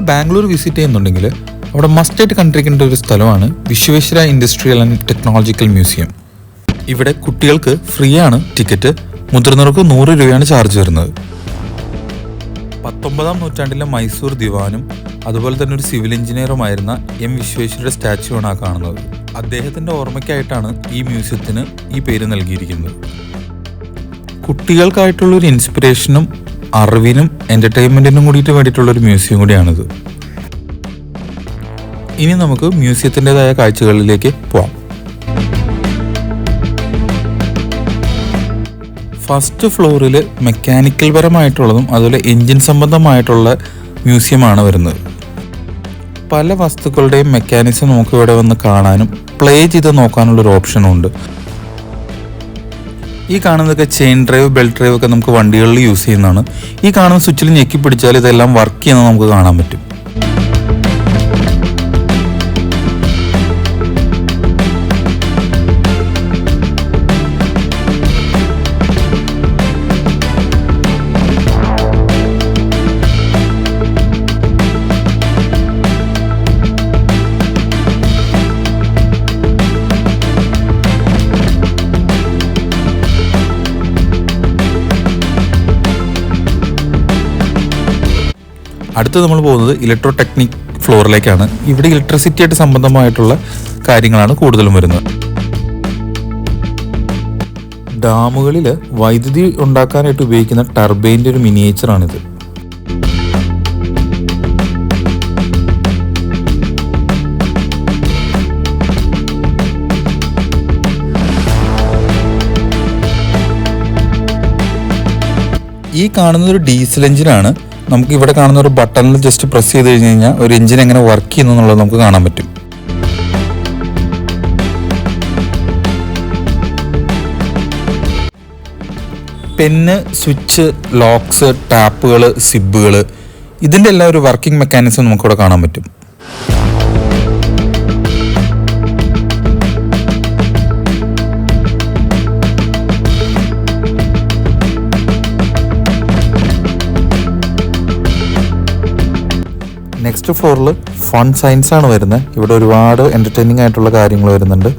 Bangalore visit ചെയ്യുന്നുണ്ടെങ്കിൽ അവിടെ മസ്റ്റായിട്ട് കണ്ടിരിക്കേണ്ട ഒരു സ്ഥലമാണ് Vishweshwara industrial and technological museum. ഇവിടെ കുട്ടികൾക്ക് ഫ്രീ ആണ് ടിക്കറ്റ്, മുതിർന്നവർക്ക് 100 രൂപയാണ് ചാർജ് വരുന്നത്. 19-ാം നൂറ്റാണ്ടിലെ മൈസൂർ ദിവാനും അതുപോലെ തന്നെ ഒരു സിവിൽ എഞ്ചിനീയറുമായിരുന്ന എം വിശ്വേശ്വരയുടെ സ്റ്റാച്യു ആണ് ആ കാണുന്നത്. അദ്ദേഹത്തിൻ്റെ ഓർമ്മയ്ക്കായിട്ടാണ് ഈ മ്യൂസിയത്തിന് ഈ പേര് നൽകിയിരിക്കുന്നത്. കുട്ടികൾക്കായിട്ടുള്ളൊരു ഇൻസ്പിറേഷനും അറിവിനും എൻ്റർടൈൻമെൻറ്റിനും വേണ്ടിയിട്ടുള്ളൊരു മ്യൂസിയം കൂടിയാണിത്. ഇനി നമുക്ക് മ്യൂസിയത്തിൻ്റെതായ കാഴ്ചകളിലേക്ക് പോവാം. ഫസ്റ്റ് ഫ്ലോറിൽ മെക്കാനിക്കൽ പരമായിട്ടുള്ളതും അതുപോലെ എൻജിൻ സംബന്ധമായിട്ടുള്ള മ്യൂസിയമാണ് വരുന്നത്. പല വസ്തുക്കളുടെയും മെക്കാനിസം നമുക്ക് ഇവിടെ വന്ന് കാണാനും പ്ലേ ചെയ്ത് നോക്കാനുള്ളൊരു ഓപ്ഷനും ഉണ്ട്. ഈ കാണുന്നതൊക്കെ ചെയിൻ ഡ്രൈവ്, ബെൽറ്റ് ഡ്രൈവ് ഒക്കെ നമുക്ക് വണ്ടികളിൽ യൂസ് ചെയ്യുന്നതാണ്. ഈ കാണുന്ന സ്വിച്ചിൽ ഞെക്കി പിടിച്ചാൽ ഇതെല്ലാം വർക്ക് ചെയ്യുന്നത് നമുക്ക് കാണാൻ പറ്റും. അടുത്ത് നമ്മൾ പോകുന്നത് ഇലക്ട്രോ ടെക്നിക് ഫ്ലോറിലേക്കാണ്. ഇവിടെ ഇലക്ട്രിസിറ്റി ആയിട്ട് സംബന്ധമായിട്ടുള്ള കാര്യങ്ങളാണ് കൂടുതലും വരുന്നത്. ഡാമുകളിൽ വൈദ്യുതി ഉണ്ടാക്കാനായിട്ട് ഉപയോഗിക്കുന്ന ടർബൈൻ്റെ ഒരു മിനിയേച്ചറാണിത്. ഈ കാണുന്നത് ഒരു ഡീസൽ എഞ്ചിനാണ്. നമുക്ക് ഇവിടെ കാണുന്ന ഒരു ബട്ടണിൽ ജസ്റ്റ് പ്രസ് ചെയ്ത് കഴിഞ്ഞ് കഴിഞ്ഞാൽ ഒരു എഞ്ചിൻ എങ്ങനെ വർക്ക് ചെയ്യുന്നു എന്നുള്ളത് നമുക്ക് കാണാൻ പറ്റും. പെന്ന്, സ്വിച്ച്, ലോക്സ്, ടാപ്പുകൾ, സിബുകൾ, ഇതിൻ്റെ എല്ലാം ഒരു വർക്കിംഗ് മെക്കാനിസം നമുക്കിവിടെ കാണാൻ പറ്റും. നെക്സ്റ്റ് ഫ്ലോറിൽ ഫൺ സയൻസ് ആണ് വരുന്നത്. ഇവിടെ ഒരുപാട് എൻ്റർടൈനിങ് ആയിട്ടുള്ള കാര്യങ്ങൾ വരുന്നുണ്ട്.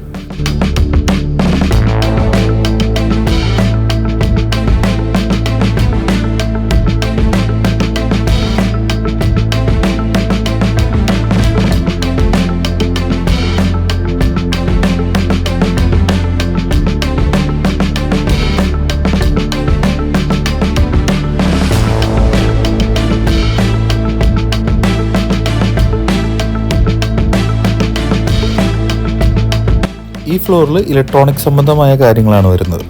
ഈ ഫ്ലോറിൽ ഇലക്ട്രോണിക് സംബന്ധമായ കാര്യങ്ങളാണ് വരുന്നത്.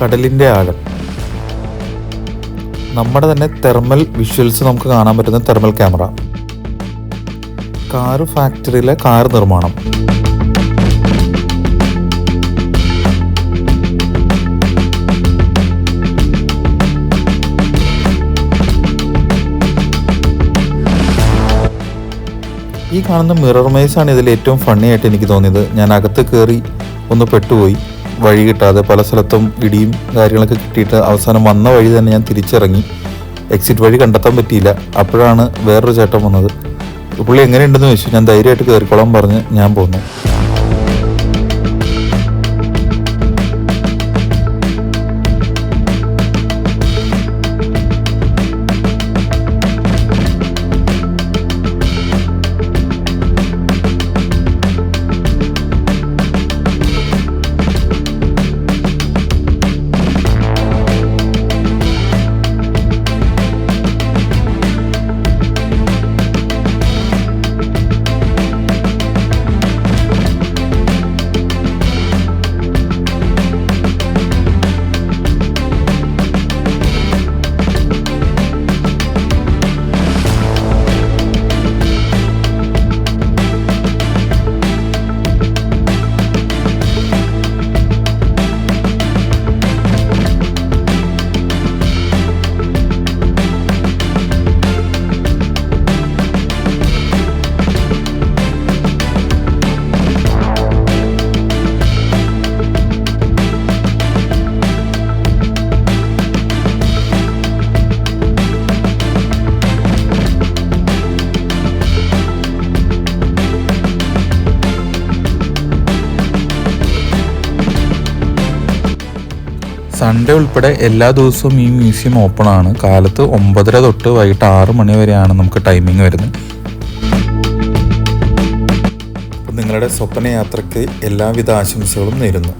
കടലിൻ്റെ ആഴം, നമ്മുടെ തന്നെ തെർമൽ വിഷ്വൽസ് നമുക്ക് കാണാൻ പറ്റുന്ന തെർമൽ ക്യാമറ, കാർ ഫാക്ടറിയിലെ കാർ നിർമ്മാണം, ഈ കാണുന്ന മിറർ മേസാണ് ഇതിൽ ഏറ്റവും ഫണ്ണി ആയിട്ട് എനിക്ക് തോന്നിയത്. ഞാൻ അകത്ത് കയറി ഒന്ന് പെട്ടുപോയി, വഴി കിട്ടാതെ പല സ്ഥലത്തും ഇടിയും കാര്യങ്ങളൊക്കെ കിട്ടിയിട്ട് അവസാനം വന്ന വഴി തന്നെ ഞാൻ തിരിച്ചിറങ്ങി. എക്സിറ്റ് വഴി കണ്ടെത്താൻ പറ്റിയില്ല. അപ്പോഴാണ് വേറൊരു ചേട്ടൻ വന്നത്. പുള്ളി എങ്ങനെയുണ്ടെന്ന് ചോദിച്ചു. ഞാൻ ധൈര്യമായിട്ട് കയറിക്കോളാൻ പറഞ്ഞ് ഞാൻ പോന്നു. സൺഡേ ഉൾപ്പെടെ എല്ലാ ദിവസവും ഈ മ്യൂസിയം ഓപ്പൺ ആണ്. കാലത്ത് 9:30 തൊട്ട് വൈകിട്ട് 6 മണി വരെയാണ് നമുക്ക് ടൈമിംഗ് വരുന്നത്. അപ്പം നിങ്ങളുടെ സ്വപ്ന യാത്രയ്ക്ക് എല്ലാവിധ ആശംസകളും നേരുന്നു.